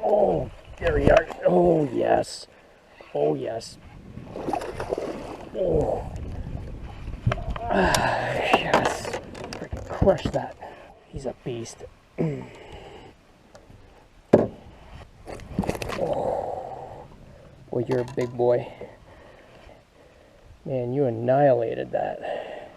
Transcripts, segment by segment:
Oh, there you are. Oh, yes. Oh, yes. Oh. Yes. Freaking crush that. He's a beast. Oh. Well, you're a big boy. Man, you annihilated that.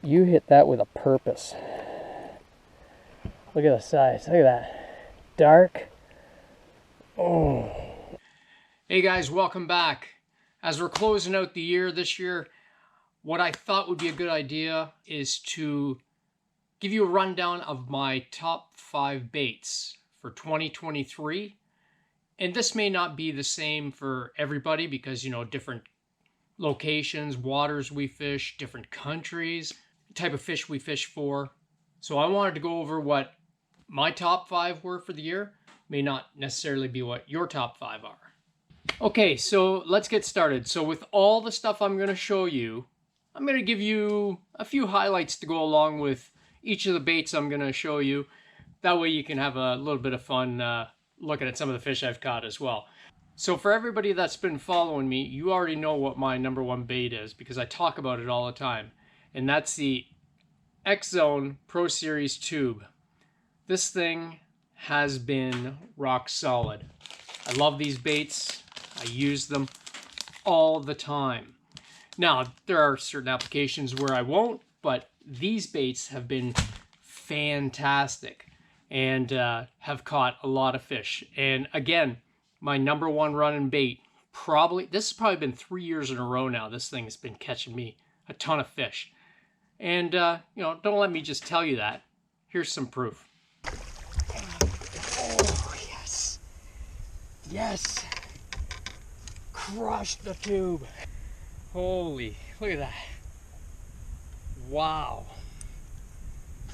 You hit that with a purpose. Look at the size. Look at that. Dark. Oh. Hey guys, welcome back. As we're closing out the year this year, what I thought would be a good idea is to give you a rundown of my top 5 baits for 2023. And this may not be the same for everybody because, you know, different locations, waters we fish, different countries, type of fish we fish for. So I wanted to go over what my top 5 were for the year. May not necessarily be what your top 5 are. Okay, so let's get started. So with all the stuff I'm going to show you, I'm going to give you a few highlights to go along with each of the baits I'm going to show you. That way you can have a little bit of fun looking at some of the fish I've caught as well. So for everybody that's been following me, you already know what my #1 bait is because I talk about it all the time. And that's the X-Zone Pro Series tube. This thing has been rock solid. I love these baits. I use them all the time. Now, there are certain applications where I won't, but these baits have been fantastic and have caught a lot of fish. And again, my #1 running bait, this has probably been 3 years in a row now. This thing has been catching me a ton of fish. And, you know, don't let me just tell you that. Here's some proof. Oh, yes. Yes. Crushed the tube. Holy, look at that. Wow.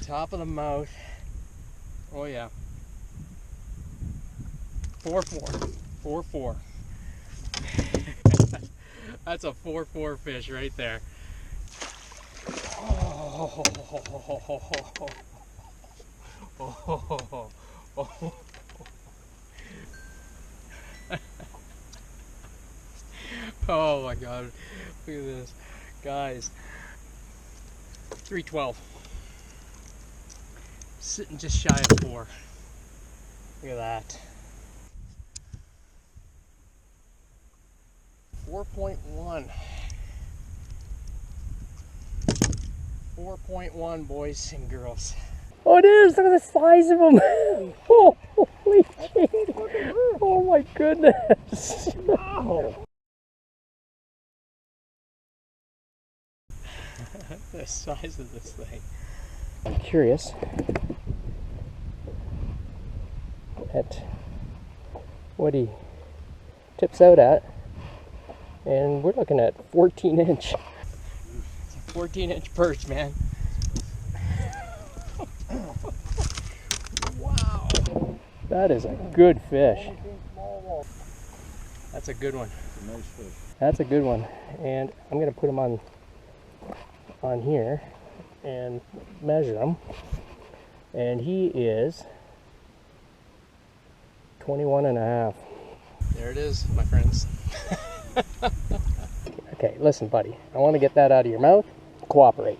Top of the mouth. Oh yeah. 4-4. 4-4. That's a 4-4 fish right there. Oh. Oh. Oh. Oh my god, look at this. Guys, 312. Sitting just shy of 4. Look at that. 4.1. 4.1, boys and girls. Oh, it is! Look at the size of them! Oh, holy shit! Oh my goodness! Wow! The size of this thing. I'm curious at what he tips out at, and we're looking at 14-inch. 14-inch perch, man. Wow. That is a good fish. That's a good one. It's a nice fish. That's a good one. And I'm going to put him on here and measure him. And he is 21.5. There it is, my friends. Okay, listen, buddy. I want to get that out of your mouth. Cooperate.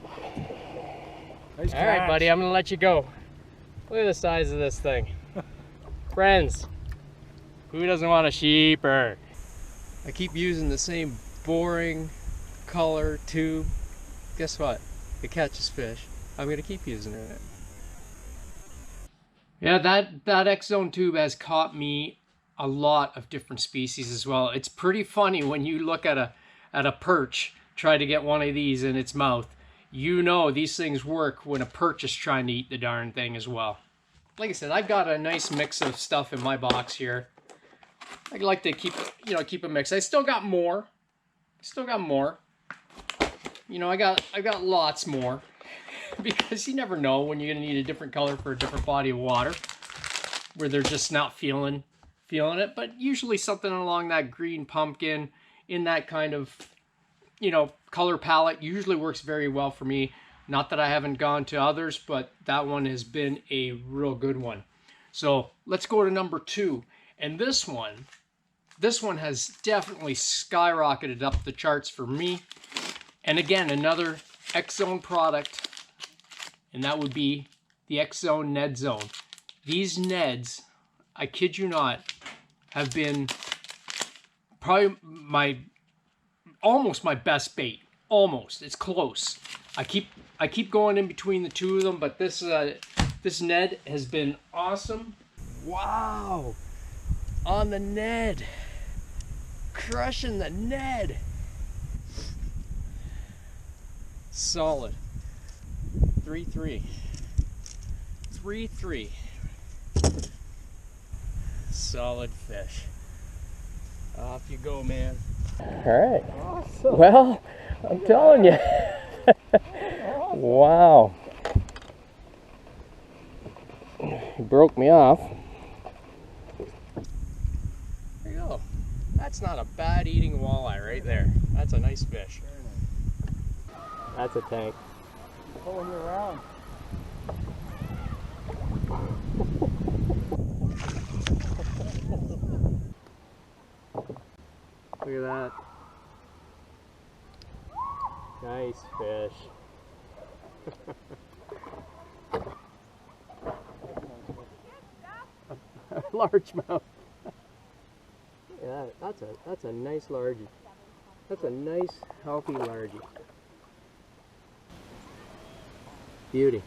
Nice All right, buddy, I'm going to let you go. Look at the size of this thing. Friends, who doesn't want a sheeper? I keep using the same boring color tube. Guess what? It catches fish. I'm going to keep using it. Yeah, that X-Zone tube has caught me a lot of different species as well. It's pretty funny when you look at a perch, try to get one of these in its mouth. You know these things work when a perch is trying to eat the darn thing as well. Like I said, I've got a nice mix of stuff in my box here. I like to keep a mix. I still got more. You know, I got lots more because you never know when you're gonna need a different color for a different body of water where they're just not feeling it. But usually something along that green pumpkin in that kind of, you know, color palette usually works very well for me. Not that I haven't gone to others, but that one has been a real good one. So let's go to number 2. And this one has definitely skyrocketed up the charts for me. And again, another X-Zone product, and that would be the X-Zone Ned Zone. These Neds, I kid you not, have been probably almost my best bait. Almost. It's close. I keep going in between the two of them, but this Ned has been awesome. Wow. On the Ned. Crushing the Ned. Solid. 3-3. 3-3. Solid fish. Off you go, man. All right. Awesome. Well, I'm telling you. Wow. He broke me off. There you go. That's not a bad eating walleye right there. That's a nice fish. That's a tank. Pulling you around. Look at that. Nice fish. Largemouth. Yeah, that's a nice largie. That's a nice healthy largie. Beauty.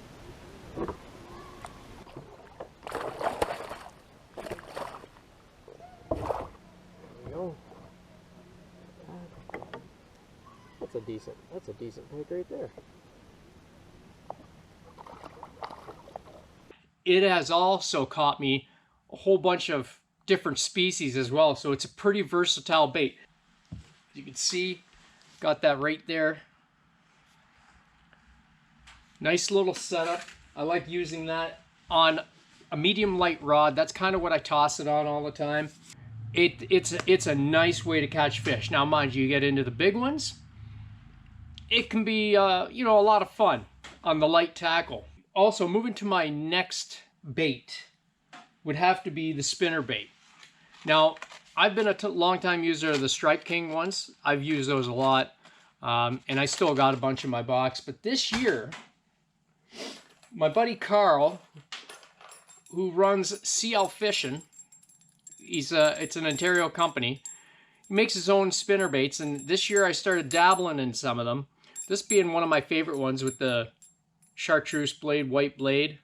There we go. That's a decent pike right there. It has also caught me a whole bunch of different species as well, so it's a pretty versatile bait. You can see, got that right there. Nice little setup. I like using that on a medium light rod. That's kind of what I toss it on all the time. It's a nice way to catch fish. Now, mind you, get into the big ones, it can be you know, a lot of fun on the light tackle. Also, moving to my next bait would have to be the spinner bait. Now, I've been a long time user of the Stripe King ones. I've used those a lot, and I still got a bunch in my box. But this year, my buddy Carl, who runs CL Fishing, it's an Ontario company. He makes his own spinner baits, and this year I started dabbling in some of them. This being one of my favorite ones with the chartreuse blade, white blade.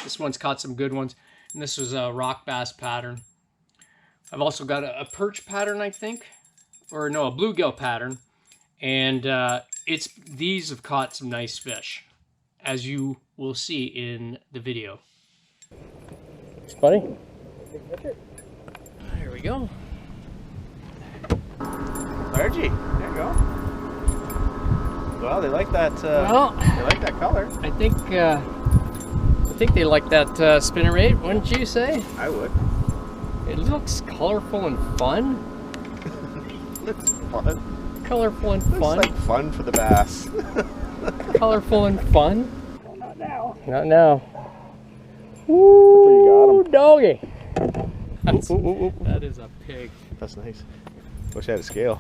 This one's caught some good ones, and this was a rock bass pattern. I've also got a perch pattern, I think, or no, a bluegill pattern, and these have caught some nice fish, as you will see in the video. It's funny. There we go. Largie, there you go. Well, they like that. Well, they like that color. I think they like that spinner bait, wouldn't you say? I would. It looks colorful and fun. Looks fun. Colorful and Looks fun. like fun for the bass. Colorful and fun. Not now. Not now. You got him. Doggy. That is a pig. That's nice. Wish I had a scale.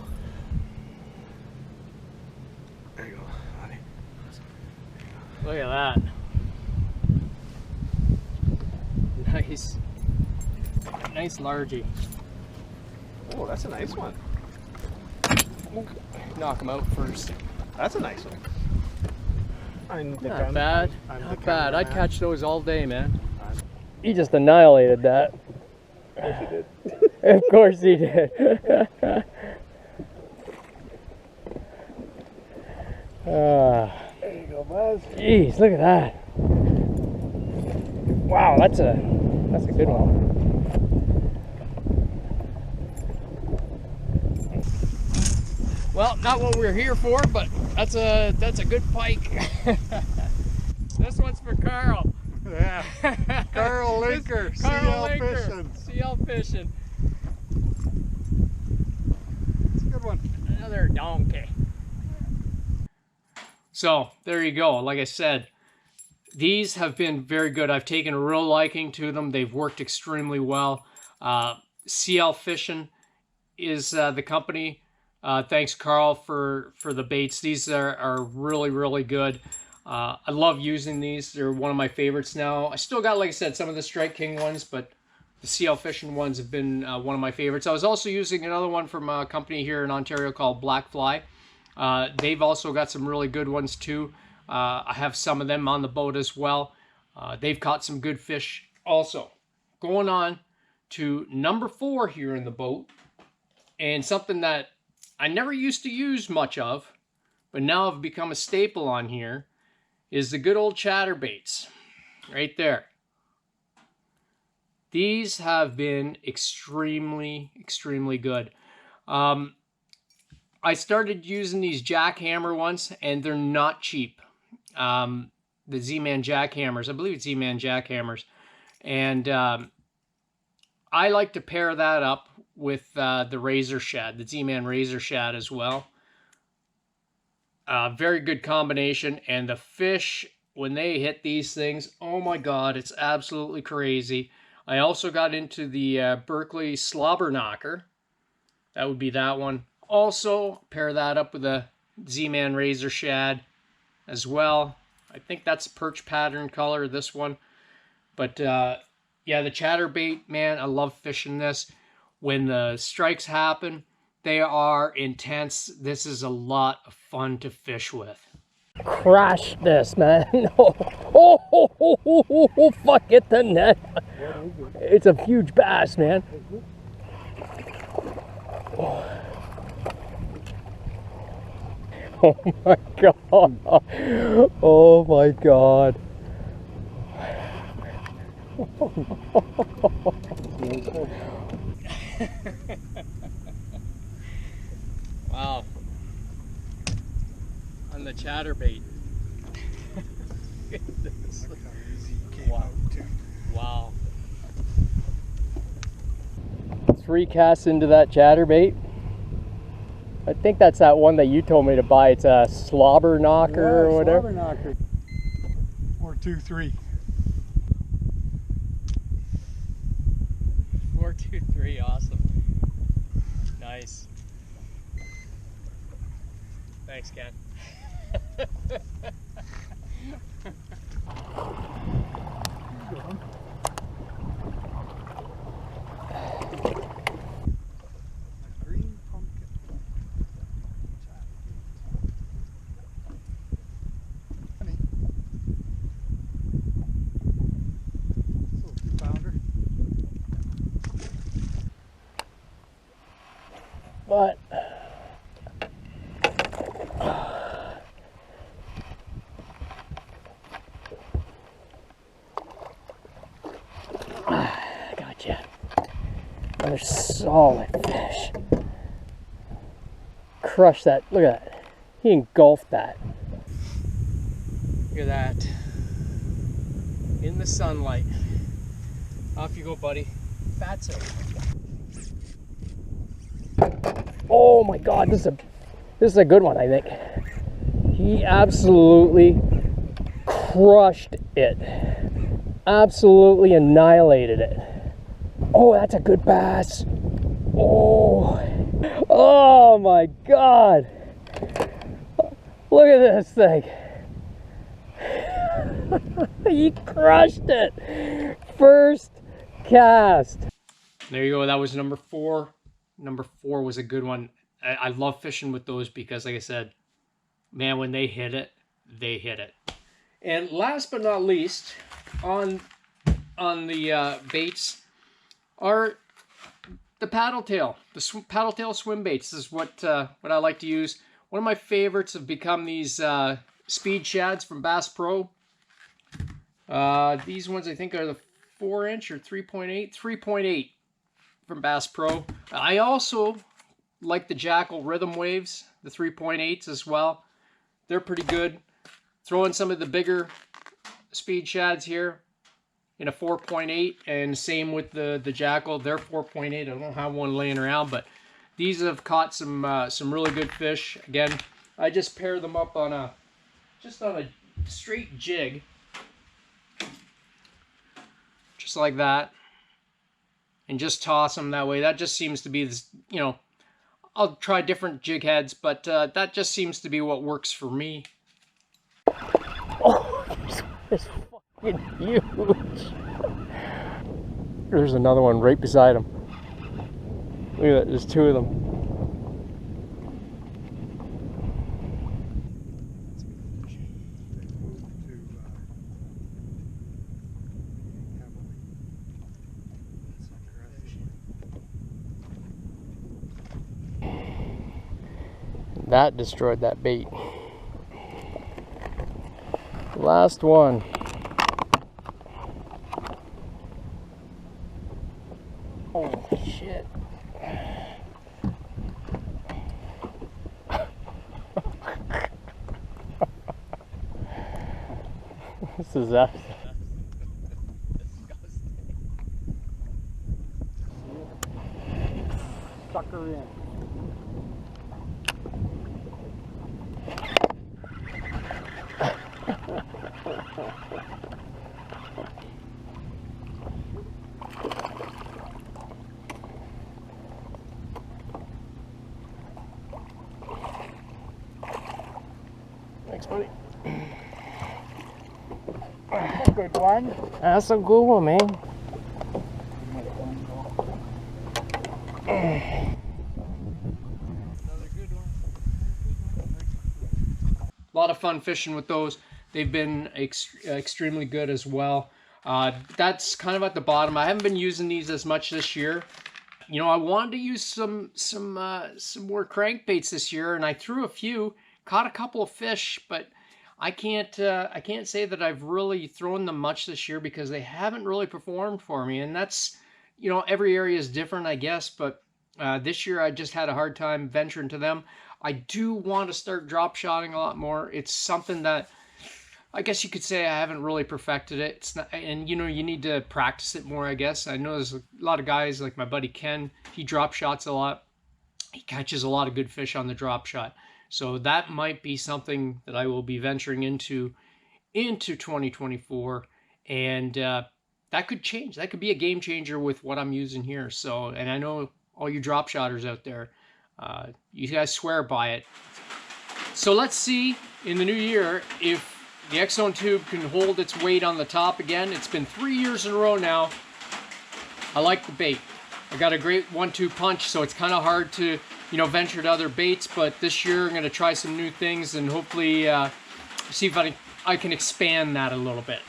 There you go, honey. Look at that. Nice. Nice largie. Oh, that's a nice one. Knock him out first. That's a nice one. Not bad. Not bad. I'd catch those all day, man. He just annihilated that. Yes, you did. Of course he did. There you go, Buzz. Jeez, look at that. Wow, that's a good one. Well, not what we're here for, but that's a good pike. This one's for Carl. Yeah. Carl Linker, Carl CL Linker, Fishing. CL Fishing. It's a good one. Another donkey. So there you go. Like I said, These have been very good. I've taken a real liking to them. They've worked extremely well. CL Fishing is the company. Thanks, Carl, for the baits. These are really, really good. I love using these. They're one of my favorites now. I still got, like I said, some of the Strike King ones, but the CL Fishing ones have been one of my favorites. I was also using another one from a company here in Ontario called Black Fly. They've also got some really good ones too. I have some of them on the boat as well. They've caught some good fish also. Going on to number 4 here in the boat, and something that I never used to use much of, but now have become a staple on here, is the good old chatterbaits. Right there. These have been extremely, extremely good. I started using these jackhammer ones, and they're not cheap. The Z-Man jackhammers. I believe it's Z-Man jackhammers. And I like to pair that up with the Razor Shad, the Z-Man Razor Shad as well. Very good combination. And the fish, when they hit these things, oh my God, it's absolutely crazy. I also got into the Berkeley Slobber Knocker. That would be that one. Also, pair that up with a Z-Man Razor Shad as well. I think that's perch pattern color, this one. But yeah, the chatterbait, man, I love fishing this. When the strikes happen, they are intense. This is a lot of fun to fish with. Crash this, man. Oh, fuck, get the net. It's a huge bass, man. Oh my God. Oh my God. Wow. On the chatterbait. Wow. Wow. 3 casts into that chatterbait. I think that's that one that you told me to buy. It's a slobber knocker or whatever. Slobber knocker. 423. 423, awesome. Nice. Thanks, Ken. Green pumpkin. Honey. Little 2-pounder. But gotcha. Another solid fish. Crush that. Look at that. He engulfed that. Look at that. In the sunlight. Off you go, buddy. That's it. Oh my God, this is a good one, I think. He absolutely crushed it. Absolutely annihilated it. Oh, that's a good bass. Oh my God. Look at this thing. He crushed it. First cast. There you go. That was number 4. Number 4 was a good one. I love fishing with those because, like I said, man, when they hit it, they hit it. And last but not least, on the baits are the paddle tail. The paddle tail swim baits. This is what I like to use. One of my favorites have become these speed shads from Bass Pro. These ones I think are the 4-inch or 3.8. 3.8 from Bass Pro. I also like the Jackal Rhythm Waves, the 3.8s as well. They're pretty good. Throw in some of the bigger speed shads here in a 4.8, and same with the Jackal. They're 4.8. I don't have one laying around, but these have caught some really good fish. Again, I just pair them up on a straight jig, just like that, and just toss them that way. That just seems to be this, you know, I'll try different jig heads, but that just seems to be what works for me. Oh, this fucking huge. There's another one right beside him. Look at that, there's two of them. That destroyed that bait. Last one. Holy shit. This is that. Sucker in. Thanks, buddy. That's a good one. That's a good one, man. Another good one. A lot of fun fishing with those. They've been extremely good as well. That's kind of at the bottom. I haven't been using these as much this year. You know, I wanted to use some more crankbaits this year, and I threw a few, caught a couple of fish, but I can't say that I've really thrown them much this year because they haven't really performed for me. And that's, you know, every area is different, I guess, but this year I just had a hard time venturing to them. I do want to start drop shotting a lot more. It's something that I guess you could say I haven't really perfected it. It's not, and you know, you need to practice it more, I guess. I know there's a lot of guys like my buddy Ken, he drop shots a lot. He catches a lot of good fish on the drop shot. So that might be something that I will be venturing into 2024. And that could change. That could be a game changer with what I'm using here. So, and I know all you drop shotters out there, you guys swear by it. So let's see in the new year if the X-Zone tube can hold its weight on the top again. It's been 3 years in a row now. I like the bait. I got a great 1-2 punch, so it's kind of hard to, you know, venture to other baits, but this year I'm going to try some new things and hopefully see if I can expand that a little bit.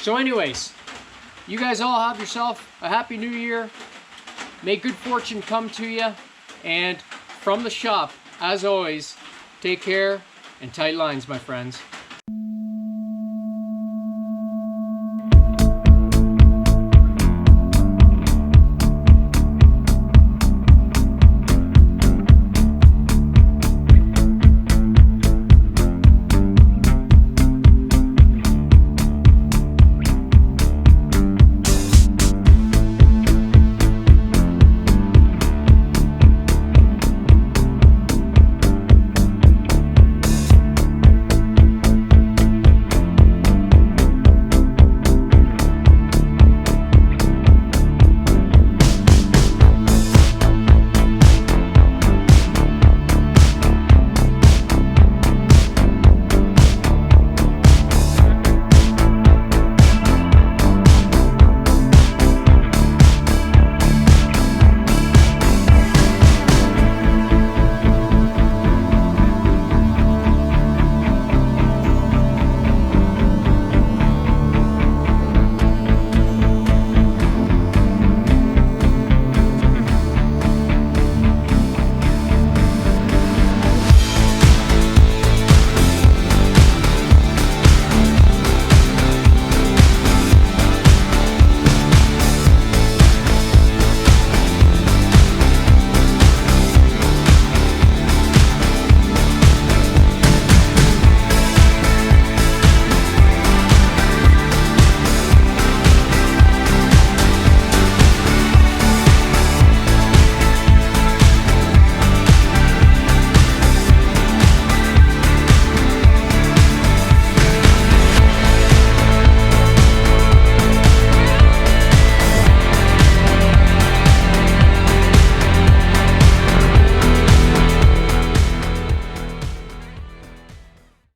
So anyways, you guys all have yourself a happy new year. May good fortune come to you. And from the shop, as always, take care and tight lines, my friends.